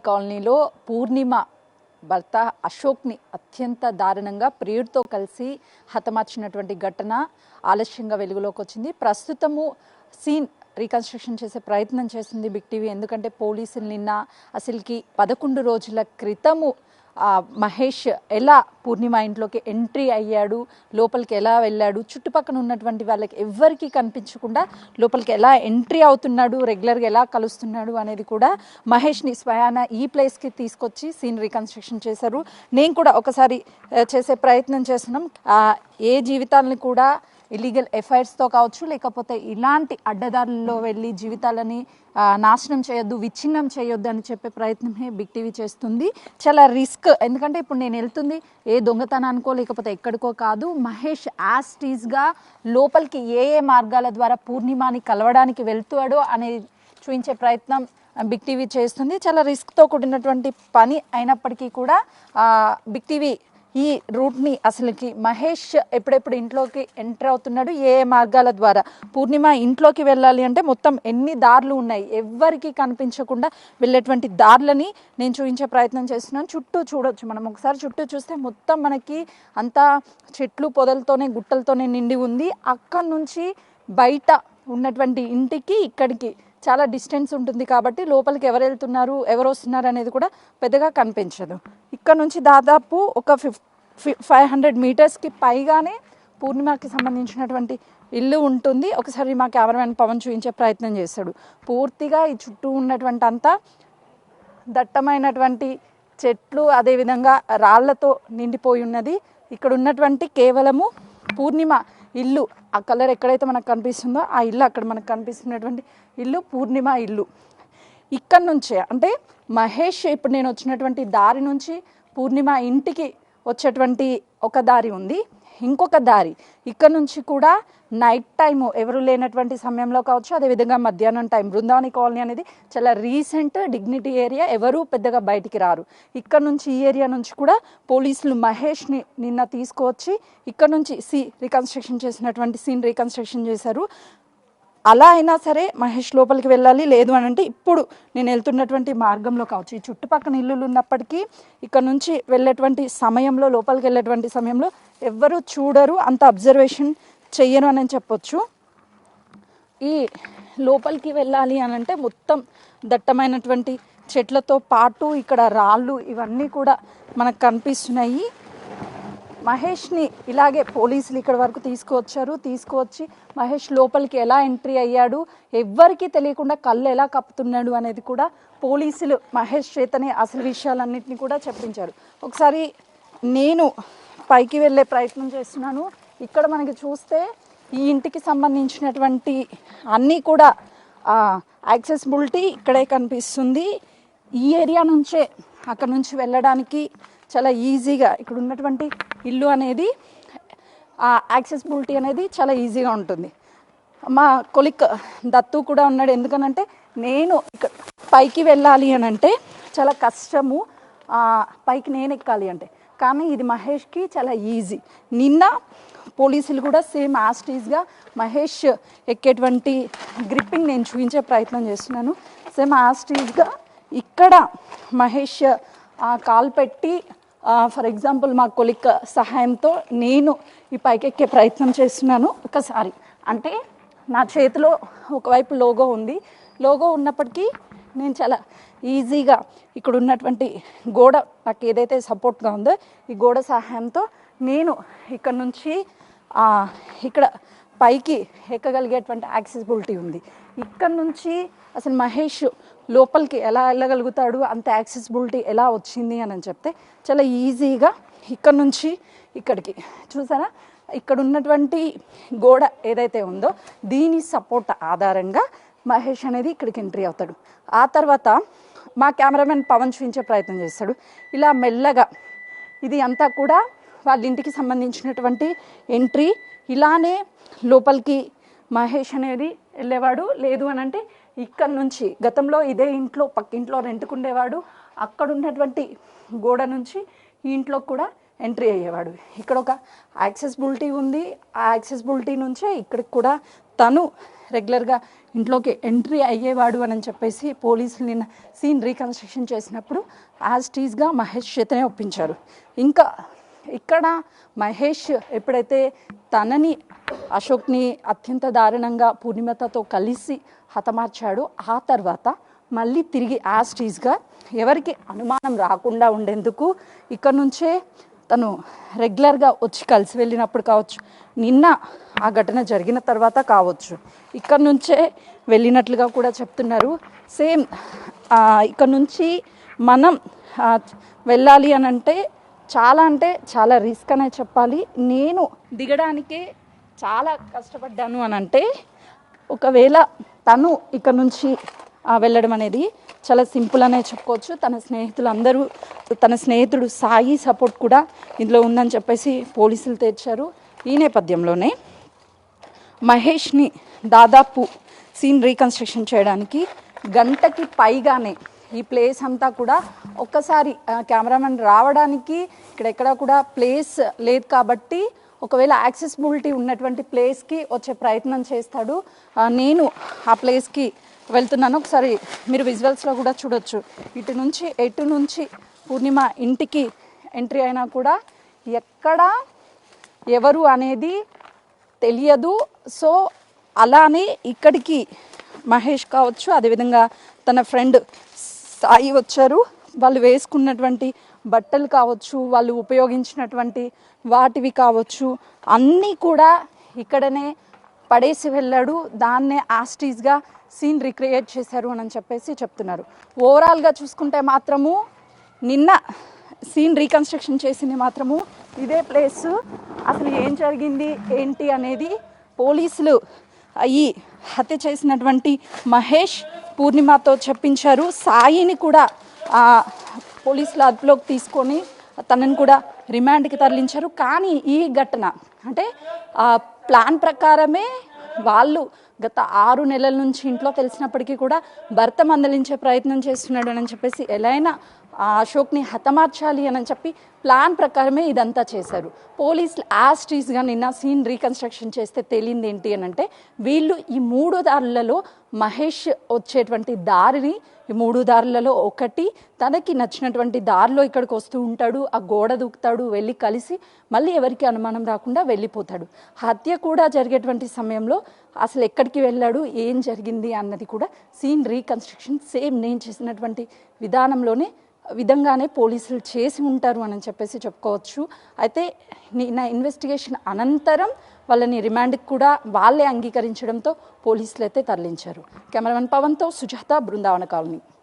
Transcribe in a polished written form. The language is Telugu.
కాలనీలో పూర్ణిమ భర్త అశోక్ని అత్యంత దారుణంగా ప్రియుడితో కలిసి హతమార్చినటువంటి ఘటన ఆలస్యంగా వెలుగులోకి వచ్చింది. ప్రస్తుతము సీన్ రీకన్స్ట్రక్షన్ చేసే ప్రయత్నం చేస్తుంది బిగ్ టీవీ. ఎందుకంటే పోలీసులు నిన్న అసలుకి 11 రోజుల క్రితము మహేష్ ఎలా పూర్ణిమ ఇంట్లోకి ఎంట్రీ అయ్యాడు, లోపలికి ఎలా వెళ్ళాడు, చుట్టుపక్కల ఉన్నటువంటి వాళ్ళకి ఎవ్వరికీ కనిపించకుండా లోపలికి ఎలా ఎంట్రీ అవుతున్నాడు, రెగ్యులర్గా ఎలా కలుస్తున్నాడు అనేది కూడా మహేష్ని స్వయాన ఈ ప్లేస్కి తీసుకొచ్చి సీన్ రీకన్స్ట్రక్షన్ చేశారు. నేను కూడా ఒకసారి చేసే ప్రయత్నం చేస్తున్నాం. ఏ జీవితాలని కూడా ఇల్లీగల్ ఎఫైర్స్తో కావచ్చు, లేకపోతే ఇలాంటి అడ్డదారుల్లో వెళ్ళి జీవితాలని నాశనం చేయొద్దు, విచ్ఛిన్నం చేయొద్దు అని చెప్పే ప్రయత్నమే బిగ్ టీవీ చేస్తుంది. చాలా రిస్క్, ఎందుకంటే ఇప్పుడు నేను వెళ్తుంది ఏ దొంగతనానికో లేకపోతే ఎక్కడికో కాదు. మహేష్ యాస్టీస్గా లోపలికి ఏ మార్గాల ద్వారా పూర్ణిమని కలవడానికి వెళ్తాడో అనేది చూపించే ప్రయత్నం బిగ్ టీవీ చేస్తుంది. చాలా రిస్క్తో కూడినటువంటి పని అయినప్పటికీ కూడా బిగ్ టీవీ ఈ రూట్ని అసలుకి మహేష్ ఎప్పుడెప్పుడు ఇంట్లోకి ఎంటర్ అవుతున్నాడు, ఏ మార్గాల ద్వారా పూర్ణిమ ఇంట్లోకి వెళ్ళాలి అంటే మొత్తం ఎన్ని దారులు ఉన్నాయి, ఎవ్వరికీ కనిపించకుండా వెళ్ళేటువంటి దారులని నేను చూపించే ప్రయత్నం చేస్తున్నాను. చుట్టూ చూడొచ్చు, మనం ఒకసారి చుట్టూ చూస్తే మొత్తం మనకి అంతా చెట్లు పొదలతోనే గుట్టలతోనే నిండి ఉంది. అక్కడి నుంచి బయట ఉన్నటువంటి ఇంటికి ఇక్కడికి చాలా డిస్టెన్స్ ఉంటుంది కాబట్టి లోపలికి ఎవరు వెళ్తున్నారు, ఎవరు వస్తున్నారు అనేది కూడా పెద్దగా కనిపించదు. ఇక్కడ నుంచి దాదాపు ఒక 500 మీటర్స్కి పైగానే పూర్ణిమకి సంబంధించినటువంటి ఇల్లు ఉంటుంది. ఒకసారి మా కెమెరామెన్ పవన్ చూపించే ప్రయత్నం చేశాడు. పూర్తిగా ఈ చుట్టూ ఉన్నటువంటి అంతా దట్టమైనటువంటి చెట్లు, అదేవిధంగా రాళ్లతో నిండిపోయి ఉన్నది. ఇక్కడ ఉన్నటువంటి కేవలము పూర్ణిమ ఇల్లు, ఆ కలర్ ఎక్కడైతే మనకు కనిపిస్తుందో ఆ ఇల్లు, అక్కడ మనకు కనిపిస్తున్నటువంటి ఇల్లు పూర్ణిమ ఇల్లు. ఇక్కడ నుంచే అంటే మహేష్ ఇప్పుడు నేను వచ్చినటువంటి దారి నుంచి పూర్ణిమ ఇంటికి వచ్చేటువంటి ఒక దారి ఉంది, ఇంకొక దారి ఇక్కడ నుంచి కూడా నైట్ టైము ఎవరు లేనటువంటి సమయంలో కావచ్చు, అదేవిధంగా మధ్యాహ్నం టైం. బృందావని కాలనీ అనేది చాలా రీసెంట్ డిగ్నిటీ ఏరియా, ఎవరు పెద్దగా బయటికి రారు. ఇక్కడ నుంచి ఈ ఏరియా నుంచి కూడా పోలీసులు మహేష్ని నిన్న తీసుకువచ్చి ఇక్కడ నుంచి రీకన్స్ట్రక్షన్ చేసినటువంటి సీన్ రీకన్స్ట్రక్షన్ చేశారు. అలా అయినా సరే మహేష్ లోపలికి వెళ్ళాలి, లేదు అని అంటే ఇప్పుడు నేను వెళ్తున్నటువంటి మార్గంలో కావచ్చు, ఈ చుట్టుపక్కల ఇల్లులు ఉన్నప్పటికీ ఇక్కడ నుంచి వెళ్ళేటువంటి సమయంలో, లోపలికి వెళ్ళేటువంటి సమయంలో ఎవ్వరూ చూడరు, అంత అబ్జర్వేషన్ చెయ్యరు అని చెప్పొచ్చు. ఈ లోపలికి వెళ్ళాలి అని అంటే మొత్తం దట్టమైనటువంటి చెట్లతో పాటు ఇక్కడ రాళ్ళు ఇవన్నీ కూడా మనకు కనిపిస్తున్నాయి. మహేష్ని ఇలాగే పోలీసులు ఇక్కడ వరకు తీసుకువచ్చి మహేష్ లోపలికి ఎలా ఎంట్రీ అయ్యాడు, ఎవ్వరికీ తెలియకుండా కళ్ళు ఎలా కప్పుతున్నాడు అనేది కూడా పోలీసులు మహేష్ చేతనే అసలు విషయాలన్నింటినీ కూడా చెప్పించారు. ఒకసారి నేను పైకి వెళ్ళే ప్రయత్నం చేస్తున్నాను. ఇక్కడ మనకి చూస్తే ఈ ఇంటికి సంబంధించినటువంటి అన్నీ కూడా యాక్సెసిబిలిటీ ఇక్కడే కనిపిస్తుంది. ఈ ఏరియా నుంచే అక్కడ నుంచి వెళ్ళడానికి చాలా ఈజీగా ఇక్కడ ఉన్నటువంటి ఇల్లు అనేది యాక్సెసిబిలిటీ అనేది చాలా ఈజీగా ఉంటుంది. మా కొలిక్ దత్తు కూడా ఉన్నాడు. ఎందుకనంటే నేను ఇక్కడ పైకి వెళ్ళాలి అని అంటే చాలా కష్టము, పైకి నేను ఎక్కాలి అంటే, కానీ ఇది మహేష్కి చాలా ఈజీ. నిన్న పోలీసులు కూడా సేమ్ యాస్టీస్గా మహేష్ ఎక్కేటువంటి గ్రిప్పింగ్ నేను చూపించే ప్రయత్నం చేస్తున్నాను. సేమ్ యాస్టీస్గా ఇక్కడ మహేష్ కాలు పెట్టి ఫర్ ఎగ్జాంపుల్ మా కొలిక్ సహాయంతో నేను ఈ పైకెక్కే ప్రయత్నం చేస్తున్నాను. ఒకసారి అంటే నా చేతిలో ఒకవైపు లోగో ఉంది, లోగో ఉన్నప్పటికీ నేను చాలా ఈజీగా ఇక్కడ ఉన్నటువంటి గోడ నాకు ఏదైతే సపోర్ట్గా ఉందో ఈ గోడ సహాయంతో నేను ఇక్కడ నుంచి ఇక్కడ పైకి ఎక్కగలిగేటువంటి యాక్సెసిబిలిటీ ఉంది. ఇక్కడ నుంచి అసలు మహేష్ లోపలికి ఎలా వెళ్ళగలుగుతాడు, అంత యాక్సెసిబిలిటీ ఎలా వచ్చింది అని చెప్తే చాలా ఈజీగా ఇక్కడ నుంచి ఇక్కడికి చూసారా, ఇక్కడ ఉన్నటువంటి గోడ ఏదైతే ఉందో దీని సపోర్ట్ ఆధారంగా మహేష్ అనేది ఇక్కడికి ఎంట్రీ అవుతాడు. ఆ తర్వాత మా కెమెరామెన్ పవన్ చూపించే ప్రయత్నం చేస్తాడు. ఇలా మెల్లగా ఇది అంతా కూడా వాళ్ళ ఇంటికి సంబంధించినటువంటి ఎంట్రీ. ఇలానే లోపలికి మహేష్ అనేది వెళ్ళేవాడు, లేదు అని అంటే ఇక్కడ నుంచి గతంలో ఇదే ఇంట్లో పక్కింట్లో రెంట్కుండేవాడు, అక్కడ ఉన్నటువంటి గోడ నుంచి ఈ ఇంట్లోకి కూడా ఎంట్రీ అయ్యేవాడు. ఇక్కడ ఒక యాక్సెసిబిలిటీ ఉంది, ఆ యాక్సెసిబిలిటీ నుంచే ఇక్కడికి కూడా తను రెగ్యులర్గా ఇంట్లోకి ఎంట్రీ అయ్యేవాడు అని చెప్పేసి పోలీసులు నిన్న సీన్ రీకన్స్ట్రక్షన్ చేసినప్పుడు యాజ్ టీజ్గా మహేష్ చేతనే ఒప్పించారు. ఇంకా ఇక్కడ మహేష్ ఎప్పుడైతే తనని అశోక్ని అత్యంత దారుణంగా పూర్ణిమతో కలిసి హతమార్చాడో ఆ తర్వాత మళ్ళీ తిరిగి యాజ్ టీజ్గా ఎవరికి అనుమానం రాకుండా ఉండేందుకు ఇక్కడ నుంచే తను రెగ్యులర్గా వచ్చి కలిసి వెళ్ళినప్పుడు కావచ్చు, నిన్న ఆ ఘటన జరిగిన తర్వాత కావచ్చు, ఇక్కడ నుంచే వెళ్ళినట్లుగా కూడా చెప్తున్నారు. సేమ్ ఇక్కడ నుంచి మనం వెళ్ళాలి అని అంటే చాలా రిస్క్ అనే చెప్పాలి. నేను దిగడానికే చాలా కష్టపడ్డాను అని అంటే, ఒకవేళ తను ఇక్కడ నుంచి వెళ్ళడం అనేది చాలా సింపుల్ అనే చెప్పుకోవచ్చు. తన స్నేహితుడు సాయి సపోర్ట్ కూడా ఇందులో ఉందని చెప్పేసి పోలీసులు తెచ్చారు. ఈ నేపథ్యంలోనే మహేష్ని దాదాపు సీన్ రీకన్స్ట్రక్షన్ చేయడానికి గంటకి పైగానే ఈ ప్లేస్ అంతా కూడా ఒక్కసారి కెమెరామెన్ రావడానికి ఇక్కడెక్కడ కూడా ప్లేస్ లేదు కాబట్టి ఒకవేళ యాక్సెసిబిలిటీ ఉన్నటువంటి ప్లేస్కి వచ్చే ప్రయత్నం చేస్తాడు. నేను ఆ ప్లేస్కి వెళ్తున్నాను, ఒకసారి మీరు విజువల్స్లో కూడా చూడొచ్చు. ఎటు నుంచి పూర్ణిమ ఇంటికి ఎంట్రీ అయినా కూడా ఎక్కడ ఎవరు అనేది తెలియదు. సో అలానే ఇక్కడికి మహేష్ కావచ్చు, అదేవిధంగా తన ఫ్రెండ్ సాయి వచ్చారు. వాళ్ళు వేసుకున్నటువంటి బట్టలు కావచ్చు, వాళ్ళు ఉపయోగించినటువంటి వాటివి కావచ్చు, అన్నీ కూడా ఇక్కడనే పడేసి వెళ్ళాడు. దాన్నే యాస్టీస్గా సీన్ రిక్రియేట్ చేశారు అని చెప్పేసి చెప్తున్నారు. ఓవరాల్గా చూసుకుంటే మాత్రము నిన్న సీన్ రీకన్స్ట్రక్షన్ చేసింది మాత్రము ఇదే ప్లేస్. అసలు ఏం జరిగింది ఏంటి అనేది పోలీసులు ఈ హత్య చేసినటువంటి మహేష్ పూర్ణిమతో చెప్పించారు. సాయిని కూడా పోలీసులు అదుపులోకి తీసుకొని తనని కూడా రిమాండ్కి తరలించారు. కానీ ఈ ఘటన అంటే ప్లాన్ ప్రకారమే వాళ్ళు గత 6 నెలల నుంచి ఇంట్లో తెలిసినప్పటికీ కూడా భర్త మందలించే ప్రయత్నం చేస్తున్నాడు అని చెప్పేసి ఎలా అయినా అశోక్ని హతమార్చాలి అని చెప్పి ప్లాన్ ప్రకారమే ఇదంతా చేశారు. పోలీసులు యాజ్ టీజ్గా నిన్న సీన్ రీకన్స్ట్రక్షన్ చేస్తే తేలింది ఏంటి అని అంటే, వీళ్ళు ఈ 3 దారులలో మహేష్ వచ్చేటువంటి దారిని ఈ 3 దారులలో ఒకటి తనకి నచ్చినటువంటి దారిలో ఇక్కడికి వస్తూ ఉంటాడు, ఆ గోడ దూకుతాడు, వెళ్ళి కలిసి మళ్ళీ ఎవరికి అనుమానం రాకుండా వెళ్ళిపోతాడు. హత్య కూడా జరిగేటువంటి సమయంలో అసలు ఎక్కడికి వెళ్ళాడు, ఏం జరిగింది అన్నది కూడా సీన్ రీకన్స్ట్రక్షన్ సేమ్ నేను చేసినటువంటి విధంగానే పోలీసులు చేసి ఉంటారు అని చెప్పేసి చెప్పుకోవచ్చు. అయితే నా ఇన్వెస్టిగేషన్ అనంతరం వాళ్ళని రిమాండ్కి కూడా వాళ్ళే అంగీకరించడంతో పోలీసులు అయితే తరలించారు. కెమెరామెన్ పవన్తో సుజాత, బృందావన కాలనీ.